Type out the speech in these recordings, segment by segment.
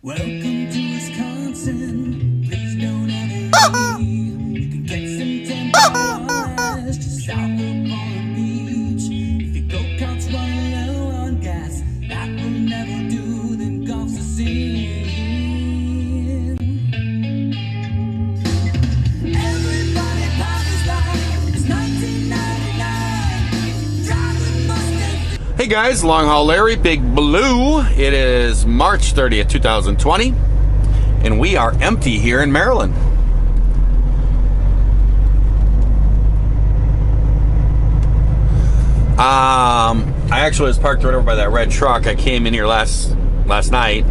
Welcome to Wisconsin. Please don't ever leave. You can get some temporary rest just south of Palm Beach. If your go-kart's running low on gas, that will never do. Then golf's a sin. Everybody parties like it's 1999. Driving Mustang. Hey guys, Long Haul Larry, Big Blue. It is March 30th, 2020, and we are empty here in Maryland. I actually was parked right over by that red truck. I came in here last night,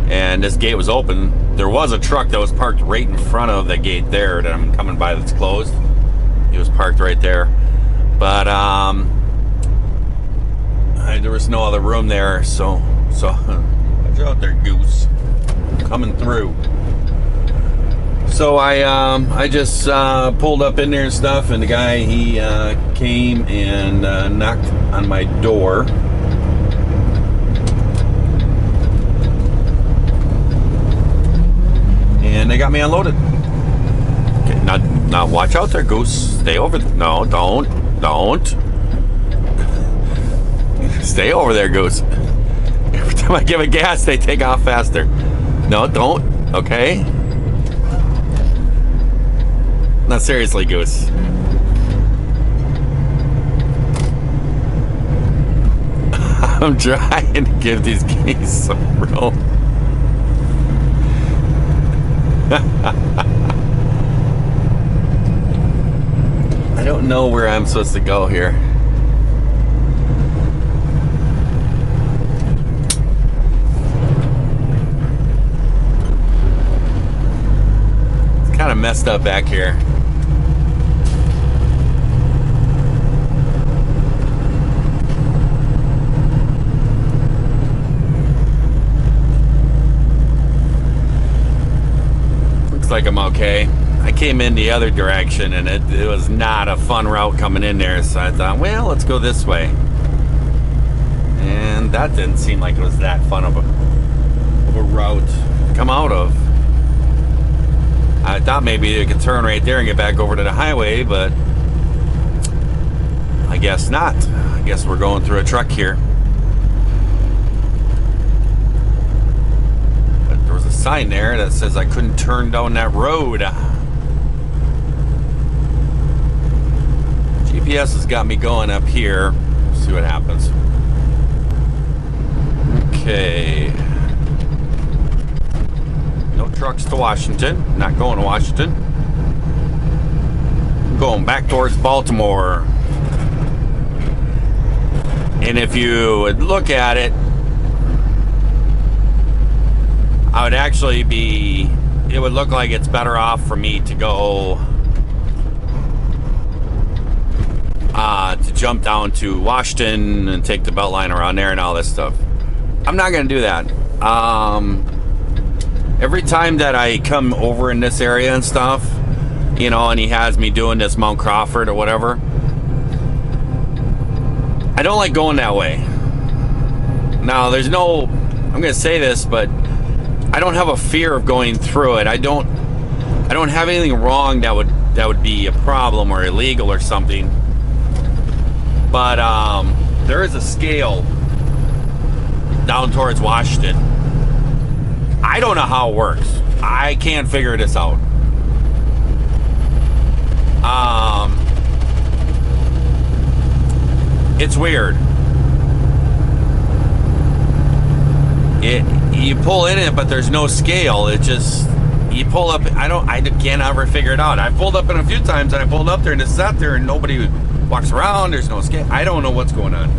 and this gate was open. There was a truck that was parked right in front of the gate there that I'm coming by that's closed. He was parked right there, but there was no other room there, so watch out there, goose, coming through. So I just pulled up in there and stuff, and the guy, he came and knocked on my door. And they got me unloaded. Okay, now watch out there, goose. Stay over there. No, don't. Stay over there, goose. Every time I give it gas, they take off faster. No, don't. Okay? Not seriously, goose. I'm trying to give these geese some room. I don't know where I'm supposed to go here. Kind of messed up back here. Looks like I'm okay. I came in the other direction, and it was not a fun route coming in there, so I thought, well, let's go this way. And that didn't seem like it was that fun of a route to come out of. I thought maybe you could turn right there and get back over to the highway, but I guess not. I guess we're going through a truck here. But there was a sign there that says I couldn't turn down that road. GPS has got me going up here. See what happens. Okay. No trucks to Washington. Not going to Washington. I'm going back towards Baltimore. And if you would look at it, I would actually be, it would look like it's better off for me to go to jump down to Washington and take the Beltline around there and all this stuff. I'm not going to do that. Every time that I come over in this area and stuff, you know, and he has me doing this Mount Crawford or whatever, I don't like going that way. Now, there's no, I'm going to say this, but I don't have a fear of going through it. I don't have anything wrong that would be a problem or illegal or something. But there is a scale down towards Washington. I don't know how it works. I can't figure this out. It's weird. You pull in it, but there's no scale. It just, you pull up. I can't ever figure it out. I pulled up in a few times, and I pulled up there, and it's sat there, and nobody walks around. There's no scale. I don't know what's going on.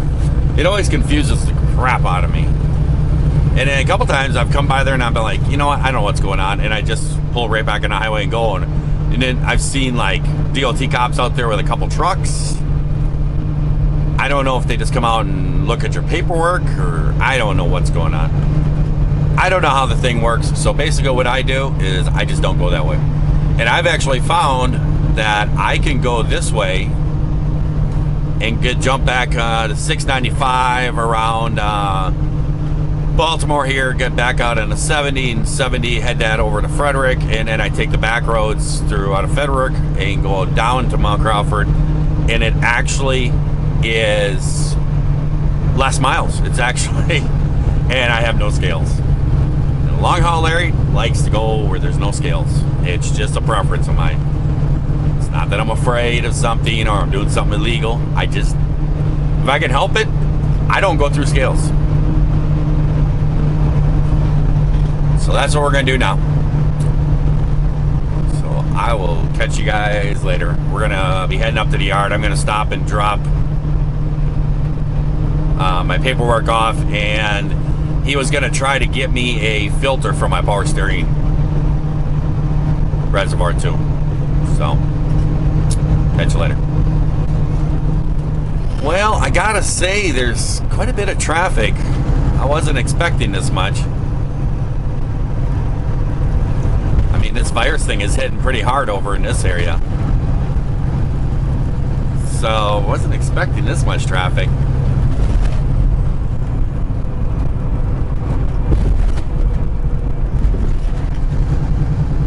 It always confuses the crap out of me. And then a couple times I've come by there and I've been like, you know what, I don't know what's going on. And I just pull right back on the highway and go. And then I've seen like DOT cops out there with a couple trucks. I don't know if they just come out and look at your paperwork, or I don't know what's going on. I don't know how the thing works. So basically what I do is I just don't go that way. And I've actually found that I can go this way and jump back to 695 around Baltimore here, get back out on the 70 and 70, head that over to Frederick, and then I take the back roads through out of Frederick and go down to Mount Crawford, and it actually is less miles. It's actually, and I have no scales. The long haul Larry likes to go where there's no scales. It's just a preference of mine. It's not that I'm afraid of something or I'm doing something illegal. I just, if I can help it, I don't go through scales. So that's what we're going to do now. So I will catch you guys later. We're going to be heading up to the yard. I'm going to stop and drop my paperwork off, and he was going to try to get me a filter for my power steering reservoir too. So catch you later. Well, I gotta say there's quite a bit of traffic. I wasn't expecting this much. I mean, this virus thing is hitting pretty hard over in this area. So, wasn't expecting this much traffic.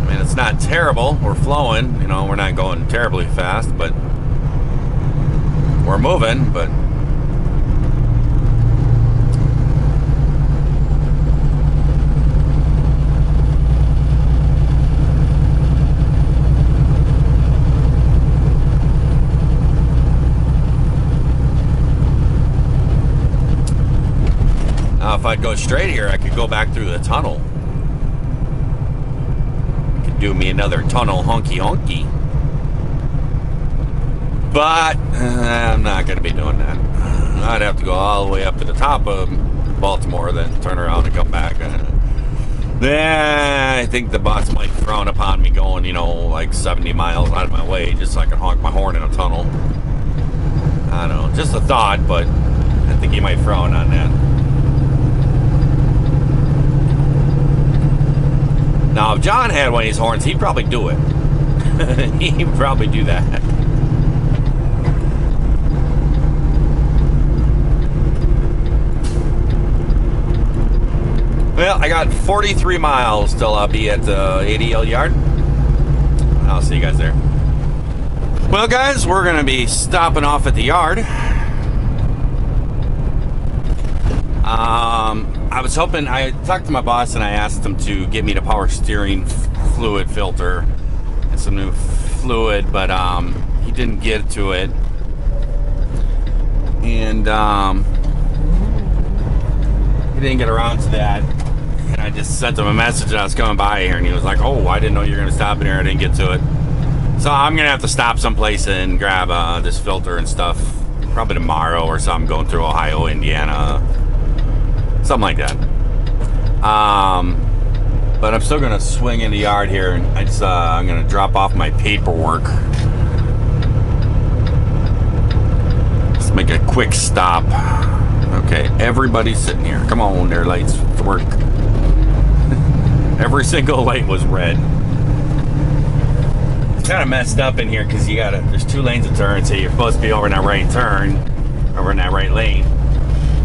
I mean, it's not terrible. We're flowing, you know, we're not going terribly fast, but we're moving, but now if I'd go straight here, I could go back through the tunnel. I could do me another tunnel honky. But I'm not going to be doing that. I'd have to go all the way up to the top of Baltimore, then turn around and come back. Then I think the boss might frown upon me going, you know, like 70 miles out of my way just so I can honk my horn in a tunnel. I don't know, just a thought, but I think he might frown on that. Now, if John had one of these horns, he'd probably do it. He'd probably do that. Well, I got 43 miles till I'll be at the ADL yard. I'll see you guys there. Well, guys, we're going to be stopping off at the yard. I was hoping, I talked to my boss and I asked him to get me the power steering fluid filter and some new fluid, but he didn't get to it. And he didn't get around to that. And I just sent him a message that I was coming by here, and he was like, oh, I didn't know you were going to stop in here. I didn't get to it. So I'm going to have to stop someplace and grab this filter and stuff. Probably tomorrow or something, going through Ohio, Indiana. Something like that. But I'm still going to swing in the yard here, and I'm going to drop off my paperwork. Let's make a quick stop. Okay, everybody's sitting here. Come on, their lights work. Every single light was red. It's kind of messed up in here because there's 2 lanes of turn, so you're supposed to be over in that right turn, over in that right lane.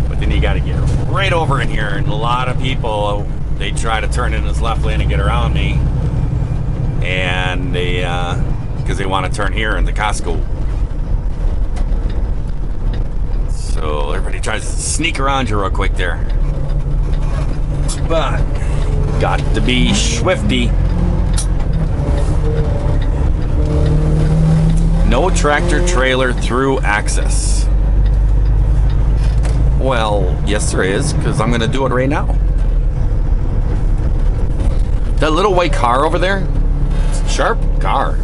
But then you got to get right over in here, and a lot of people, they try to turn in this left lane and get around me, and they, because they want to turn here into Costco. So everybody tries to sneak around you real quick there. But got to be swifty. No tractor trailer through access. Well, yes there is, because I'm going to do it right now. That little white car over there, it's a sharp car.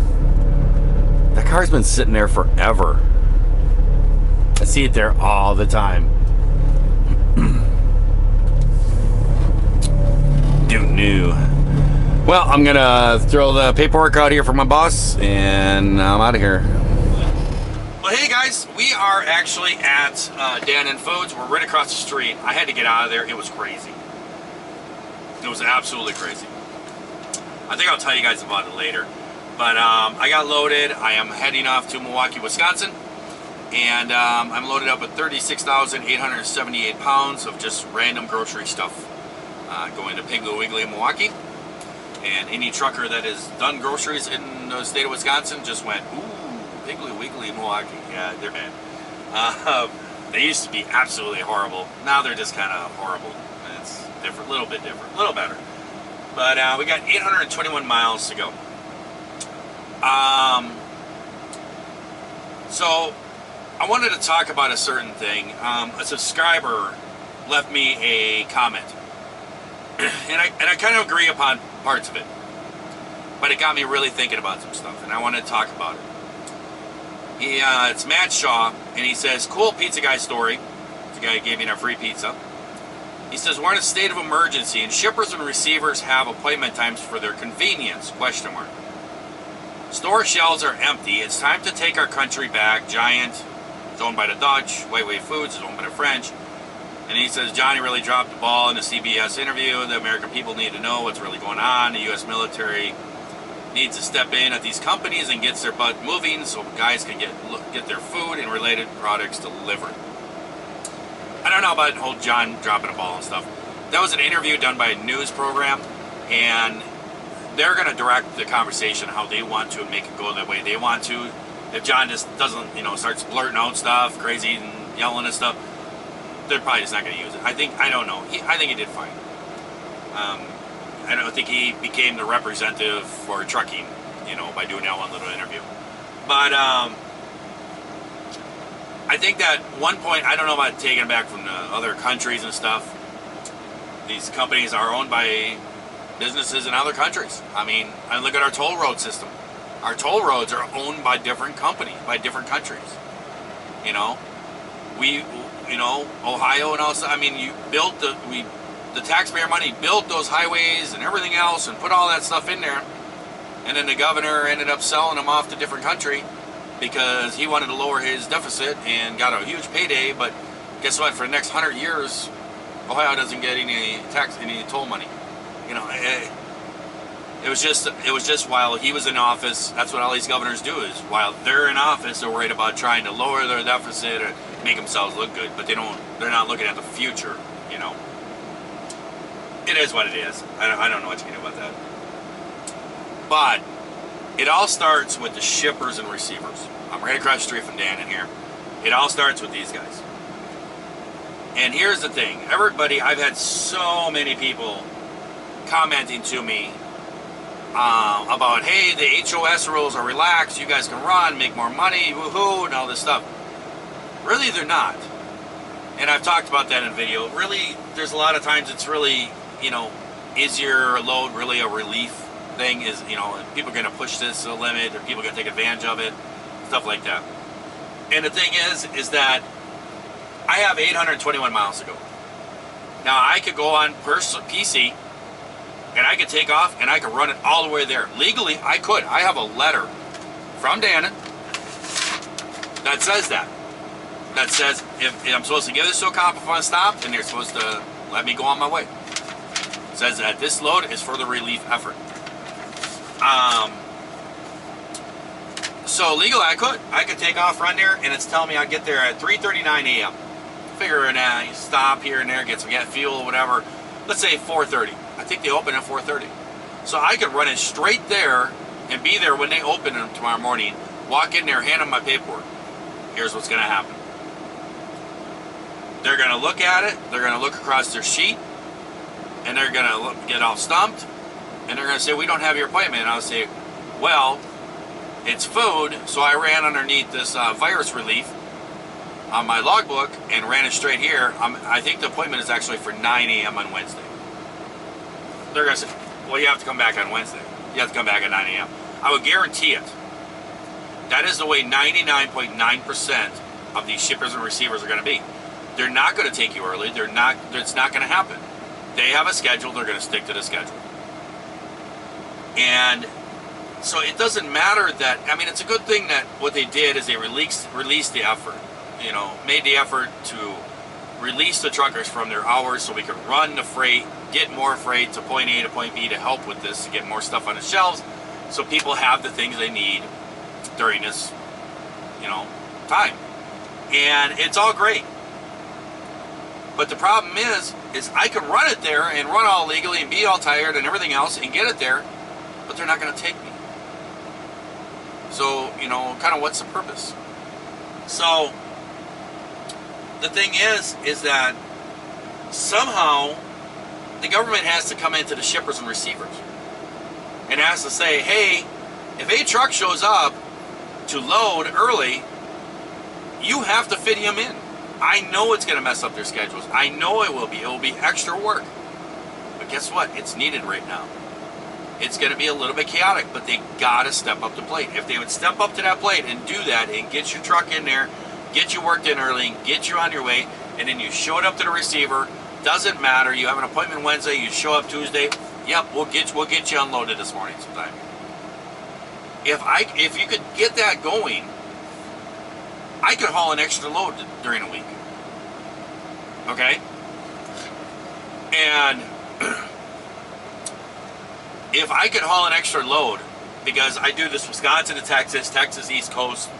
That car's been sitting there forever. I see it there all the time. Don't know. Well, I'm gonna throw the paperwork out here for my boss, and I'm out of here. Well, hey guys, we are actually at Dan & Foods. We're right across the street. I had to get out of there. It was crazy. It was absolutely crazy. I think I'll tell you guys about it later. But I got loaded. I am heading off to Milwaukee, Wisconsin. And I'm loaded up with 36,878 pounds of just random grocery stuff. going to Piggly Wiggly in Milwaukee. And any trucker that has done groceries in the state of Wisconsin just went, ooh, Piggly Wiggly in Milwaukee. Yeah, they're bad. They used to be absolutely horrible. Now they're just kind of horrible. It's different, a little bit different, a little better. But we got 821 miles to go. So I wanted to talk about a certain thing. A subscriber left me a comment. And I kind of agree upon parts of it, but it got me really thinking about some stuff, and I want to talk about it. It's Matt Shaw, and he says, cool pizza guy story. The guy who gave me our free pizza. He says, we're in a state of emergency, and shippers and receivers have appointment times for their convenience, ? Store shelves are empty. It's time to take our country back. Giant is owned by the Dutch. Way Foods is owned by the French. And he says, Johnny really dropped the ball in the CBS interview. The American people need to know what's really going on. The U.S. military needs to step in at these companies and gets their butt moving so guys can get their food and related products delivered. I don't know about old John dropping a ball and stuff. That was an interview done by a news program, and they're going to direct the conversation how they want to make it go the way they want to. If John just doesn't, starts blurting out stuff, crazy and yelling and stuff, they're probably just not going to use it. I don't know. I think he did fine. I don't think he became the representative for trucking, by doing that one little interview. But I think that one point, I don't know about taking it back from the other countries and stuff. These companies are owned by businesses in other countries. I mean, I look at our toll road system. Our toll roads are owned by different companies, by different countries. Ohio and also, I mean, the taxpayer money built those highways and everything else and put all that stuff in there. And then the governor ended up selling them off to different country because he wanted to lower his deficit and got a huge payday. But guess what? For the next 100 years, Ohio doesn't get any toll money. It was just while he was in office. That's what all these governors do, is while they're in office, they're worried about trying to lower their deficit or make themselves look good, but they're not looking at the future. It is what it is. I don't know what you can do about that. But it all starts with the shippers and receivers. I'm right across the street from Dan in here. It all starts with these guys. And here's the thing. I've had so many people commenting to me about, hey, the HOS rules are relaxed, you guys can run, make more money, woohoo, and all this stuff. Really, they're not. And I've talked about that in video. Really, there's a lot of times it's really, is your load really a relief thing? Is, people are going to push this to the limit, or people are going to take advantage of it, stuff like that. And the thing is that I have 821 miles to go. Now, I could go on PC, and I could take off, and I could run it all the way there. Legally, I could. I have a letter from Dannon that says that. That says if I'm supposed to give this to a cop if I stop, and they're supposed to let me go on my way. It says that this load is for the relief effort. So legally, I could take off, run there, and it's telling me I'll get there at 3:39 a.m. Figuring out, you stop here and there, get some fuel or whatever. Let's say 4:30. I think they open at 4:30. So I could run it straight there and be there when they open them tomorrow morning. Walk in there, hand them my paperwork. Here's what's going to happen. They're going to look at it. They're going to look across their sheet, and they're going to get all stumped, and they're going to say, we don't have your appointment. And I'll say, well, it's food, so I ran underneath this virus relief on my logbook and ran it straight here. I think the appointment is actually for 9 a.m. on Wednesday. They're going to say, well, you have to come back on Wednesday. You have to come back at 9 a.m. I would guarantee it. That is the way 99.9% of these shippers and receivers are going to be. They're not going to take you early. It's not going to happen. They have a schedule. They're going to stick to the schedule. And so it doesn't matter that, it's a good thing that what they did is they released the effort, made the effort to release the truckers from their hours so we could run the freight, get more freight to point A to point B to help with this, to get more stuff on the shelves so people have the things they need during this, time. And it's all great. But the problem is I can run it there and run all legally and be all tired and everything else and get it there, but they're not going to take me. So, you know, kind of what's the purpose? So, the thing is that somehow the government has to come into the shippers and receivers and has to say, hey, if a truck shows up to load early, you have to fit him in. I know it's going to mess up their schedules. I know it will be. It will be extra work. But guess what? It's needed right now. It's going to be a little bit chaotic, but they got to step up to the plate. If they would step up to that plate and do that and get your truck in there, get you worked in early, and get you on your way, and then you showed up to the receiver, doesn't matter. You have an appointment Wednesday, you show up Tuesday. Yep, we'll get you unloaded this morning sometime. If you could get that going, I could haul an extra load during a week. Okay? And if I could haul an extra load, because I do this Wisconsin to Texas East Coast,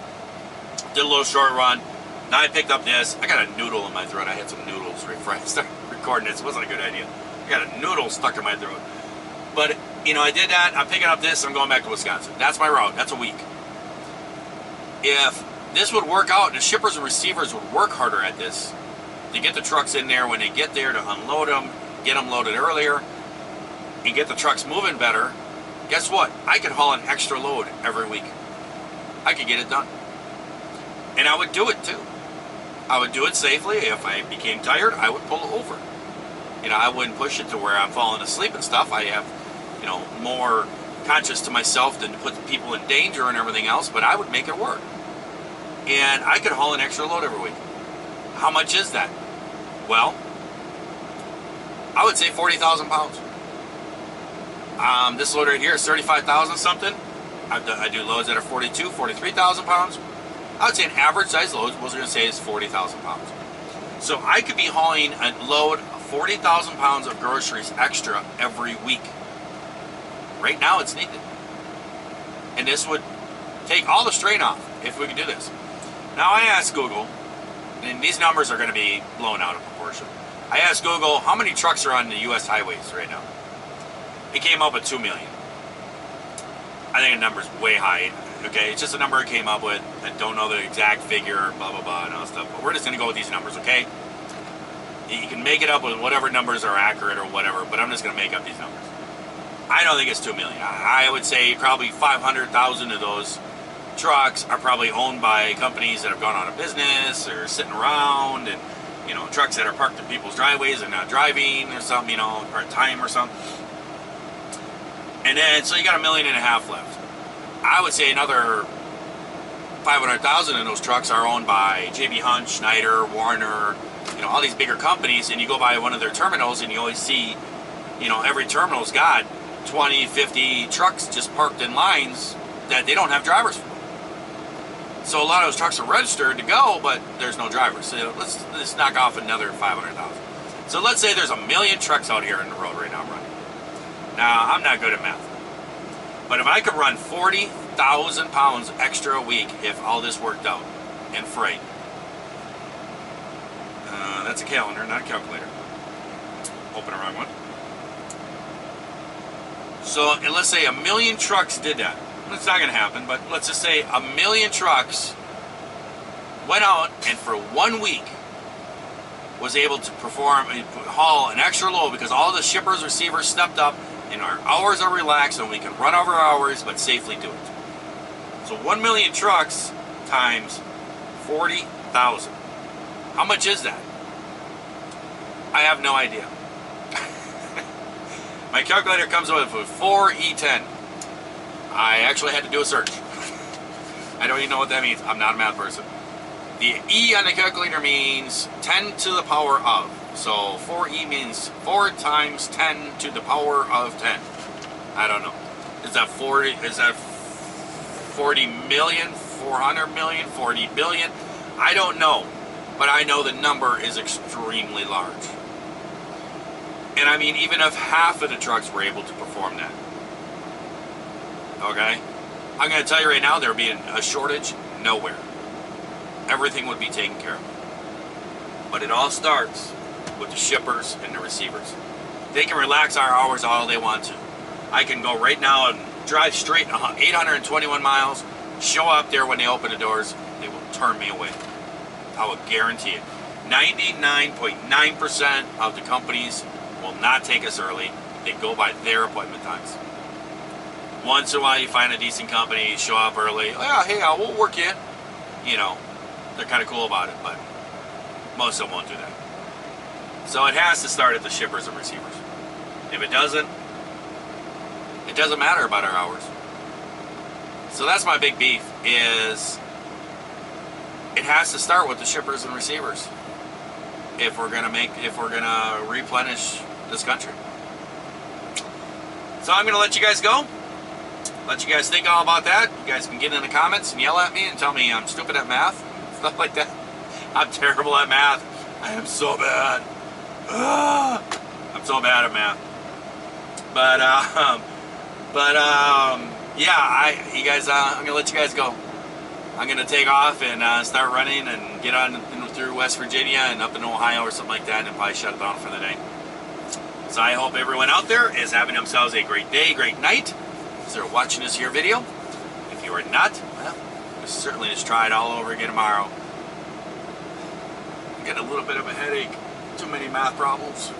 did a little short run, now I picked up this, I got a noodle in my throat. I had some noodles right before I started recording this. It wasn't a good idea. I got a noodle stuck in my throat. But, you know, I did that, I'm picking up this, I'm going back to Wisconsin. That's my route, that's a week. If this would work out, and the shippers and receivers would work harder at this, to get the trucks in there when they get there, to unload them, get them loaded earlier, and get the trucks moving better, guess what? I could haul an extra load every week. I could get it done. And I would do it too. I would do it safely. If I became tired, I would pull over. You know, I wouldn't push it to where I'm falling asleep and stuff. I have, you know, more conscious to myself than to put people in danger and everything else, but I would make it work. And I could haul an extra load every week. How much is that? Well, I would say 40,000 pounds. This load right here is 35,000 something. I do loads that are 42, 43,000 pounds. I would say an average size load, was going to say, is 40,000 pounds. So I could be hauling a load of 40,000 pounds of groceries extra every week. Right now it's needed. And this would take all the strain off if we could do this. Now I asked Google, and these numbers are going to be blown out of proportion. I asked Google, how many trucks are on the U.S. highways right now? It came up with 2 million. I think the number's way high. Okay, it's just a number I came up with. I don't know the exact figure, blah, blah, blah, and all that stuff. But we're just going to go with these numbers, okay? You can make it up with whatever numbers are accurate or whatever, but I'm just going to make up these numbers. I don't think it's 2 million. I would say probably 500,000 of those trucks are probably owned by companies that have gone out of business or sitting around, and, you know, trucks that are parked in people's driveways and not driving or something, you know, part-time or something. And then, so you got 1.5 million left. I would say another 500,000 of those trucks are owned by J.B. Hunt, Schneider, Warner, you know, all these bigger companies, and you go by one of their terminals and you always see, you know, every terminal's got 20, 50 trucks just parked in lines that they don't have drivers for. So a lot of those trucks are registered to go, but there's no drivers. So let's knock off another 500,000. So let's say there's 1 million trucks out here on the road right now running. Now, I'm not good at math. But if I could run 40,000 pounds extra a week if all this worked out in freight. That's a calendar, not a calculator. Open the wrong one. So, and let's say 1 million trucks did that. It's not going to happen, but let's just say 1 million trucks went out and for 1 week was able to haul an extra load because all the shippers, receivers stepped up and our hours are relaxed and we can run over hours but safely do it. So 1 million trucks times 40,000. How much is that? I have no idea. My calculator comes up with 4E10. I actually had to do a search. I don't even know what that means. I'm not a math person. The E on the calculator means 10 to the power of. So 4E means 4 times 10 to the power of 10. I don't know. Is that 40? Is that 40 million? 400 million? 40 billion? I don't know. But I know the number is extremely large. And I mean, even if half of the trucks were able to perform that. Okay? I'm going to tell you right now, there would be a shortage nowhere. Everything would be taken care of. But it all starts with the shippers and the receivers. They can relax our hours all they want to. I can go right now and drive straight 821 miles, show up there when they open the doors, they will turn me away. I will guarantee it. 99.9% of the companies will not take us early. They go by their appointment times. Once in a while you find a decent company, show up early. Oh, yeah, hey, we'll work you. You know, they're kind of cool about it, but most of them won't do that. So it has to start at the shippers and receivers. If it doesn't matter about our hours. So that's my big beef, is it has to start with the shippers and receivers if we're gonna replenish this country. So I'm gonna let you guys go. Let you guys think all about that. You guys can get in the comments and yell at me and tell me I'm stupid at math, stuff like that. I'm terrible at math. I am so bad. I'm so bad at math. But yeah, you guys, I'm gonna let you guys go. I'm gonna take off and start running and get on through West Virginia and up in Ohio or something like that, and probably shut it down for the day. So I hope everyone out there is having themselves a great day, great night. If they're watching this here video, if you are not, well, certainly just try it all over again tomorrow. I got a little bit of a headache. Too many math problems.